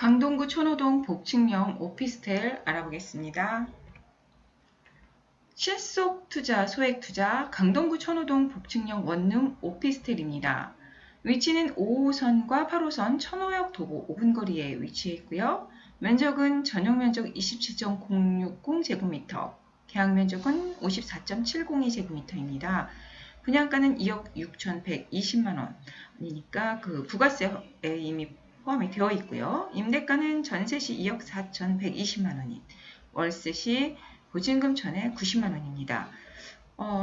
강동구 천호동 복층형 오피스텔 알아보겠습니다. 실속 투자, 소액 투자, 강동구 천호동 복층형 원룸 오피스텔입니다. 위치는 5호선과 8호선 천호역 도보 5분 거리에 위치해 있고요. 면적은 전용 면적 27.060제곱미터, 계약 면적은 54.702제곱미터입니다. 분양가는 2억 6,120만 원이니까 부가세에 이미 포함이 되어 있고요. 임대가는 전세시 2억 4,120만 원인, 월세시 보증금 전에 90만 원입니다.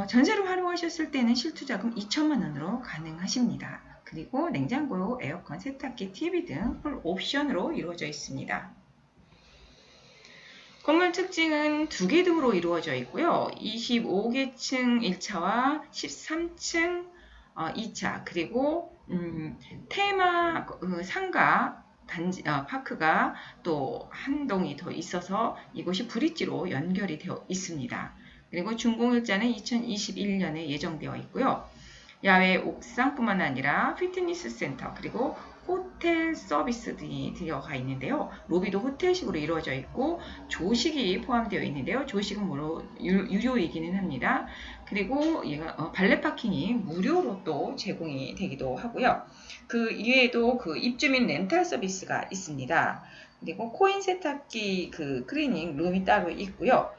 전세로 활용하셨을 때는 실투자금 2천만 원으로 가능하십니다. 그리고 냉장고, 에어컨, 세탁기, TV 등 풀 옵션으로 이루어져 있습니다. 건물 특징은 2개 등으로 이루어져 있고요. 25개층 1차와 13층 2차, 그리고 테마 상가 단지 파크가 또 한 동이 더 있어서 이곳이 브릿지로 연결이 되어 있습니다. 그리고 준공일자는 2021년에 예정되어 있고요. 야외 옥상뿐만 아니라 피트니스 센터, 그리고 호텔 서비스들이 들어가 있는데요. 로비도 호텔식으로 이루어져 있고 조식이 포함되어 있는데요. 조식은 유료이기는 합니다. 그리고 얘가 발레 파킹이 무료로 또 제공이 되기도 하고요. 그 이외에도 입주민 렌탈 서비스가 있습니다. 그리고 코인 세탁기 클리닝 룸이 따로 있고요.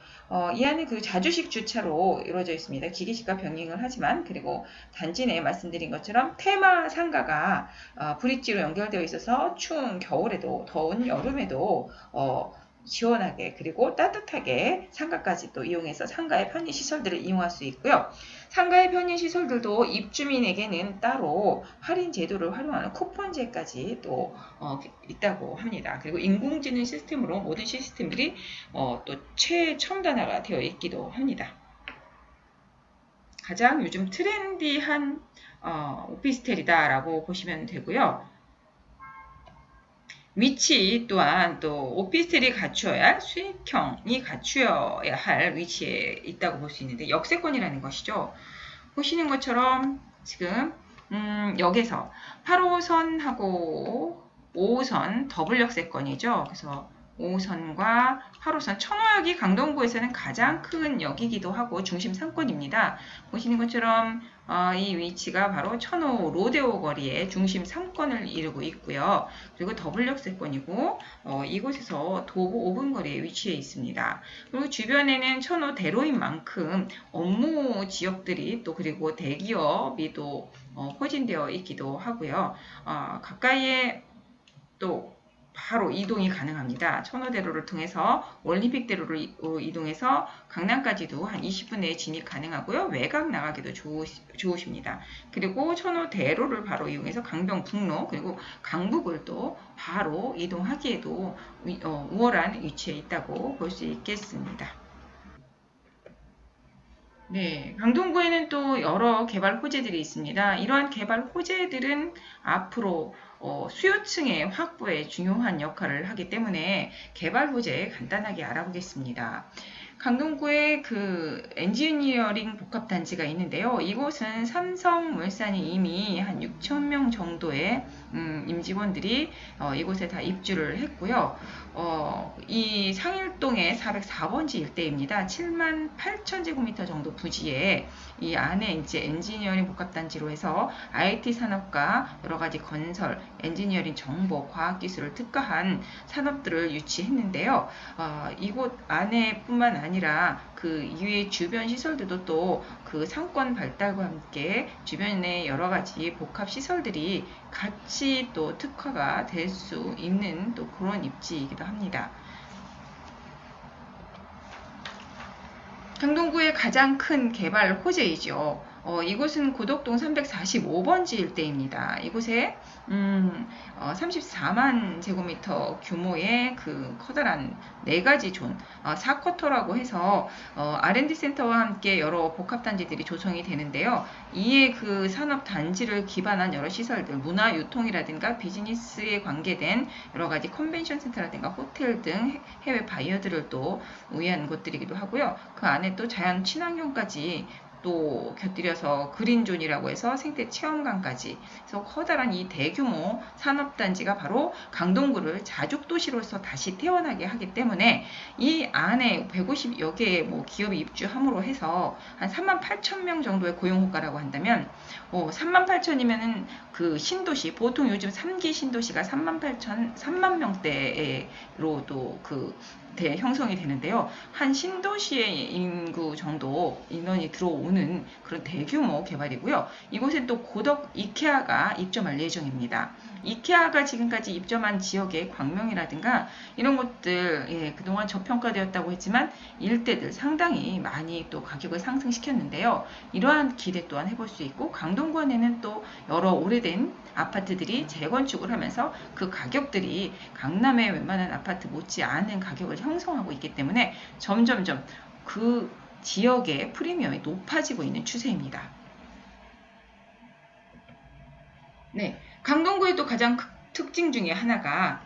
이 안에 자주식 주차로 이루어져 있습니다. 기계식과 병행을 하지만, 그리고 단지 내에 말씀드린 것처럼 테마 상가가 브릿지로 연결되어 있어서 추운 겨울에도 더운 여름에도 시원하게 그리고 따뜻하게 상가까지 또 이용해서 상가의 편의 시설들을 이용할 수 있고요. 상가의 편의 시설들도 입주민에게는 따로 할인 제도를 활용하는 쿠폰제까지 또 있다고 합니다. 그리고 인공지능 시스템으로 모든 시스템들이 또 최첨단화가 되어 있기도 합니다. 가장 요즘 트렌디한 오피스텔이다라고 보시면 되고요. 위치 또한 또 오피스텔이 갖추어야 할, 수익형이 갖추어야 할 위치에 있다고 볼 수 있는데, 역세권이라는 것이죠. 보시는 것처럼 지금 역에서 8호선하고 5호선 더블 역세권이죠. 그래서 5호선과 8호선, 천호역이 강동구에서는 가장 큰 역이기도 하고 중심 상권입니다. 보시는 것처럼 이 위치가 바로 천호 로데오 거리의 중심 상권을 이루고 있고요. 그리고 더블 역세권이고 이곳에서 도보 5분 거리에 위치해 있습니다. 그리고 주변에는 천호 대로인 만큼 업무 지역들이 또 그리고 대기업이 또 포진되어 있기도 하고요. 가까이에 또 바로 이동이 가능합니다. 천호대로를 통해서 올림픽대로를 이동해서 강남까지도 한 20분 내에 진입 가능하고요. 외곽 나가기도 좋으십니다. 그리고 천호대로를 바로 이용해서 강변북로 그리고 강북을 또 바로 이동하기에도 우월한 위치에 있다고 볼 수 있겠습니다. 네, 강동구에는 또 여러 개발 호재들이 있습니다. 이러한 개발 호재들은 앞으로 수요층의 확보에 중요한 역할을 하기 때문에 개발 호재 간단하게 알아보겠습니다. 강동구에 엔지니어링 복합단지가 있는데요. 이곳은 삼성물산이 이미 한 6,000명 정도의 임직원들이 이곳에 다 입주를 했고요. 이 상일동의 404번지 일대입니다. 78,000제곱미터 정도 부지에 이 안에 이제 엔지니어링 복합단지로 해서 IT 산업과 여러 가지 건설, 엔지니어링 정보, 과학기술을 특화한 산업들을 유치했는데요. 이곳 안에뿐만 아니라 이외의 주변 시설들도 또 상권 발달과 함께 주변에 여러 가지 복합 시설들이 같이 또 특화가 될 수 있는 또 그런 입지이기도 합니다. 강동구의 가장 큰 개발 호재이죠. 이곳은 고덕동 345번지 일대입니다. 이곳에 34만 제곱미터 규모의 커다란 4가지 존, 4쿼터라고 해서 R&D 센터와 함께 여러 복합단지들이 조성이 되는데요. 이에 산업단지를 기반한 여러 시설들, 문화유통이라든가 비즈니스에 관계된 여러 가지 컨벤션 센터라든가 호텔 등 해외 바이어들을 또 위한 곳들이기도 하고요. 그 안에 또 자연 친환경까지 또 곁들여서 그린존이라고 해서 생태 체험관까지, 그래서 커다란 이 대규모 산업단지가 바로 강동구를 자족도시로서 다시 태어나게 하기 때문에 이 안에 150여 개의 뭐 기업이 입주함으로 해서 한 38,000명 정도의 고용효과라고 한다면 38,000이면은 그 신도시, 보통 요즘 3기 신도시가 3만 명대로도 형성이 되는데요. 한 신도시의 인구 정도 인원이 들어오는 그런 대규모 개발이고요. 이곳에 또 고덕 이케아가 입점할 예정입니다. 이케아가 지금까지 입점한 지역의 광명이라든가 이런 것들, 그동안 저평가되었다고 했지만 일대들 상당히 많이 또 가격을 상승시켰는데요. 이러한 기대 또한 해볼 수 있고, 강동구안에는 또 여러 오래된 아파트들이 재건축을 하면서 그 가격들이 강남의 웬만한 아파트 못지 않은 가격을 형성하고 있기 때문에 점점점 그 지역의 프리미엄이 높아지고 있는 추세입니다. 네, 강동구의 또 가장 특징 중에 하나가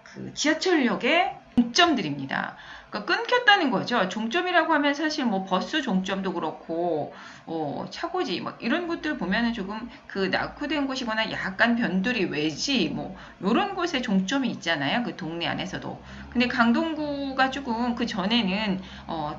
그 지하철역의 종점들입니다. 그러니까 끊겼다는 거죠. 종점이라고 하면 사실 뭐 버스 종점도 그렇고 차고지 막 이런 곳들 보면은 조금 그 낙후된 곳이거나 약간 변두리 외지 뭐 이런 곳에 종점이 있잖아요. 그 동네 안에서도. 근데 강동구가 조금 그 전에는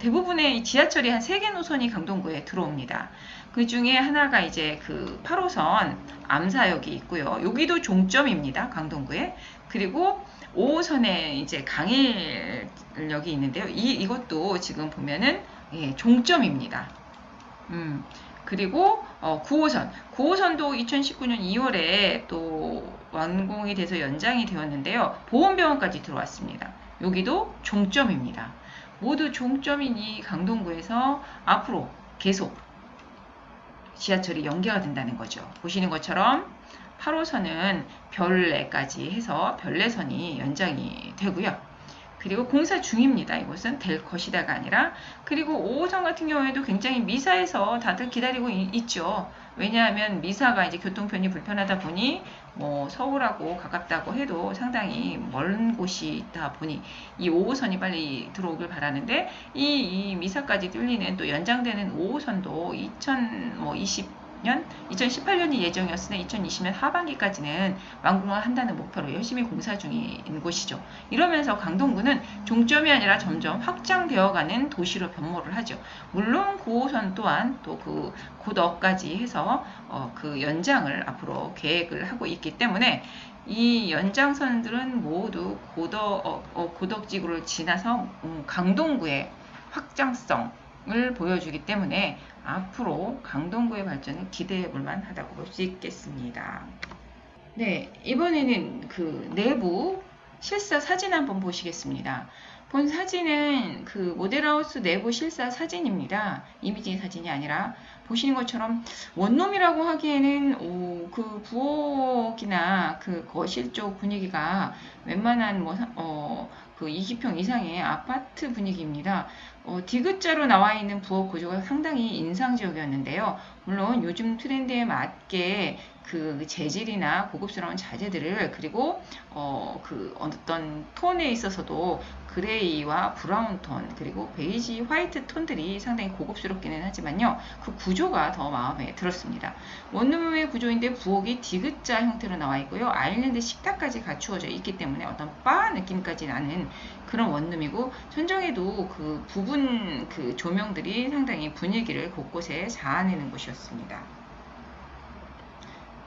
대부분의 지하철이 한 3개 노선이 강동구에 들어옵니다. 그 중에 하나가 이제 그 8호선 암사역이 있고요. 여기도 종점입니다. 강동구에. 그리고 5호선에 이제 강일역이 있는데요. 이것도 지금 보면은 종점입니다. 그리고 9호선. 9호선도 2019년 2월에 또 완공이 돼서 연장이 되었는데요. 보건병원까지 들어왔습니다. 여기도 종점입니다. 모두 종점인 이 강동구에서 앞으로 계속 지하철이 연계가 된다는 거죠. 보시는 것처럼 8호선은 별내까지 해서 별내선이 연장이 되고요. 그리고 공사 중입니다. 이곳은 될 것이다가 아니라. 그리고 5호선 같은 경우에도 굉장히 미사에서 다들 기다리고 있죠. 왜냐하면 미사가 이제 교통편이 불편하다 보니 뭐 서울하고 가깝다고 해도 상당히 먼 곳이 있다 보니 이 5호선이 빨리 들어오길 바라는데 이 미사까지 뚫리는 또 연장되는 5호선도 2018년이 예정이었으나 2020년 하반기까지는 완공을 한다는 목표로 열심히 공사 중인 곳이죠. 이러면서 강동구는 종점이 아니라 점점 확장되어가는 도시로 변모를 하죠. 물론 9호선 또한 또 그 고덕까지 해서 그 연장을 앞으로 계획을 하고 있기 때문에 이 연장선들은 모두 고덕지구를 지나서 강동구의 확장성을 보여주기 때문에 앞으로 강동구의 발전을 기대해 볼 만하다고 볼 수 있겠습니다. 네, 이번에는 그 내부 실사 사진 한번 보시겠습니다. 본 사진은 그 모델하우스 내부 실사 사진입니다. 이미지 사진이 아니라 보시는 것처럼 원룸이라고 하기에는 그 부엌이나 그 거실 쪽 분위기가 웬만한 그 20평 이상의 아파트 분위기입니다. 디귿자로 나와 있는 부엌 구조가 상당히 인상적이었는데요. 물론 요즘 트렌드에 맞게 그 재질이나 고급스러운 자재들을 그리고 그 어떤 톤에 있어서도 그레이와 브라운 톤 그리고 베이지 화이트 톤들이 상당히 고급스럽기는 하지만요. 그 구조가 더 마음에 들었습니다. 원룸의 구조인데 부엌이 디귿자 형태로 나와 있고요. 아일랜드 식탁까지 갖추어져 있기 때문에 어떤 바 느낌까지 나는 그런 원룸이고, 천정에도 그 부분 그 조명들이 상당히 분위기를 곳곳에 자아내는 곳이었습니다.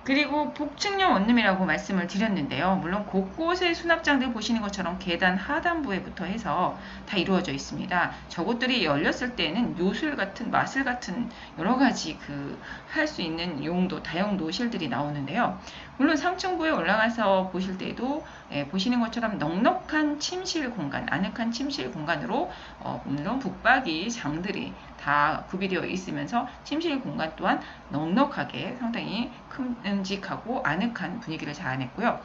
그리고 복층형 원룸이라고 말씀을 드렸는데요. 물론 곳곳의 수납장들 보시는 것처럼 계단 하단부에부터 해서 다 이루어져 있습니다. 저것들이 열렸을 때는 요술 같은 마술 같은 여러 가지 할 수 있는 용도, 다용 노실들이 나오는데요. 물론 3층부에 올라가서 보실 때도 보시는 것처럼 넉넉한 침실 공간, 아늑한 침실 공간으로 물론 붙박이 장들이 다 구비되어 있으면서 침실 공간 또한 넉넉하게 상당히 큼직하고 아늑한 분위기를 자아냈고요.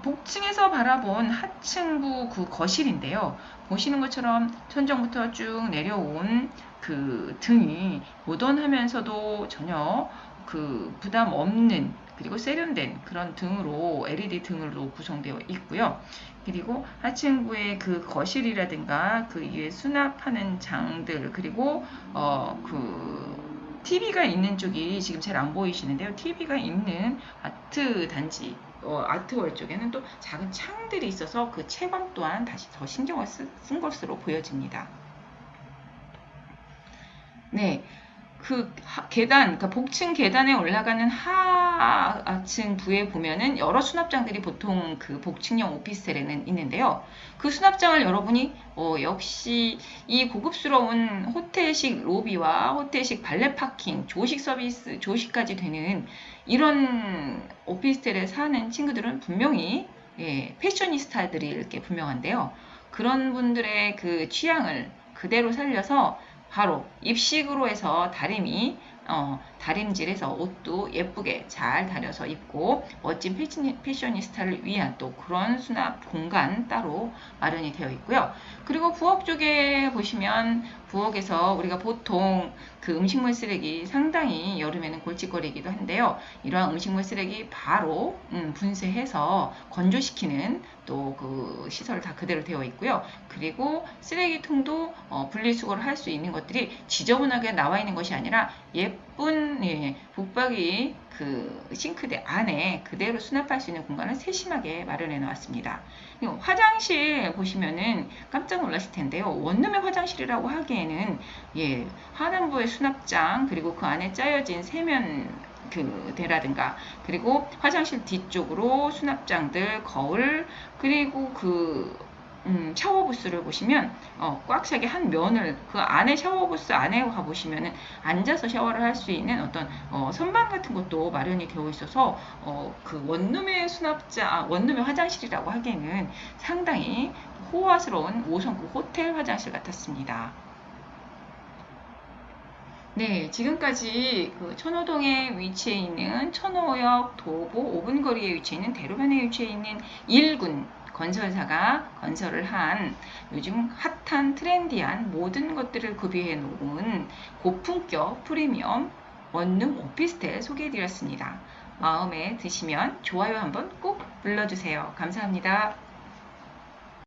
복층에서 바라본 하층부 그 거실인데요. 보시는 것처럼 천정부터 쭉 내려온 그 등이 모던하면서도 전혀 그 부담 없는 그리고 세련된 그런 등으로 LED 등으로 구성되어 있고요. 그리고 하층부의 그 거실이라든가 그 위에 수납하는 장들, 그리고 그 TV가 있는 쪽이 지금 잘 안 보이시는데요. TV가 있는 아트 단지, 아트월 쪽에는 또 작은 창들이 있어서 그 채광 또한 다시 더 신경을 쓴 것으로 보여집니다. 네, 그 계단, 그러니까 복층 계단에 올라가는 하층 부에 보면은 여러 수납장들이 보통 그 복층형 오피스텔에는 있는데요. 그 수납장을 여러분이 역시 이 고급스러운 호텔식 로비와 호텔식 발렛 파킹, 조식 서비스, 조식까지 되는 이런 오피스텔에 사는 친구들은 분명히 패셔니스타들이 이렇게 분명한데요. 그런 분들의 그 취향을 그대로 살려서 바로 입식으로 해서 다림질해서 옷도 예쁘게 잘 다려서 입고 멋진 패셔니스타를 위한 또 그런 수납 공간 따로 마련이 되어 있고요. 그리고 부엌 쪽에 보시면 부엌에서 우리가 보통 그 음식물 쓰레기 상당히 여름에는 골칫거리이기도 한데요. 이러한 음식물 쓰레기 바로 분쇄해서 건조시키는 또 그 시설 다 그대로 되어 있고요. 그리고 쓰레기통도 분리수거를 할 수 있는 것들이 지저분하게 나와 있는 것이 아니라 예쁜 붙박이 그 싱크대 안에 그대로 수납할 수 있는 공간을 세심하게 마련해 놓았습니다. 화장실 보시면은 깜짝 놀라실 텐데요. 원룸의 화장실이라고 하기에는 하단부의 수납장, 그리고 그 안에 짜여진 세면 그 대라든가, 그리고 화장실 뒤쪽으로 수납장들, 거울, 그리고 그 샤워부스를 보시면 꽉 차게 한 면을 그 안에 샤워부스 안에 가보시면은 앉아서 샤워를 할 수 있는 어떤 선반 같은 것도 마련이 되어 있어서 그 원룸의 원룸의 화장실이라고 하기에는 상당히 호화스러운 5성급 호텔 화장실 같았습니다. 네, 지금까지 그 천호동에 위치해 있는 천호역 도보 5분 거리에 위치해 있는 대로변에 위치해 있는 1군 건설사가 건설을 한 요즘 핫한 트렌디한 모든 것들을 구비해 놓은 고품격 프리미엄 원룸 오피스텔 소개해 드렸습니다. 마음에 드시면 좋아요 한번 꼭 눌러주세요. 감사합니다.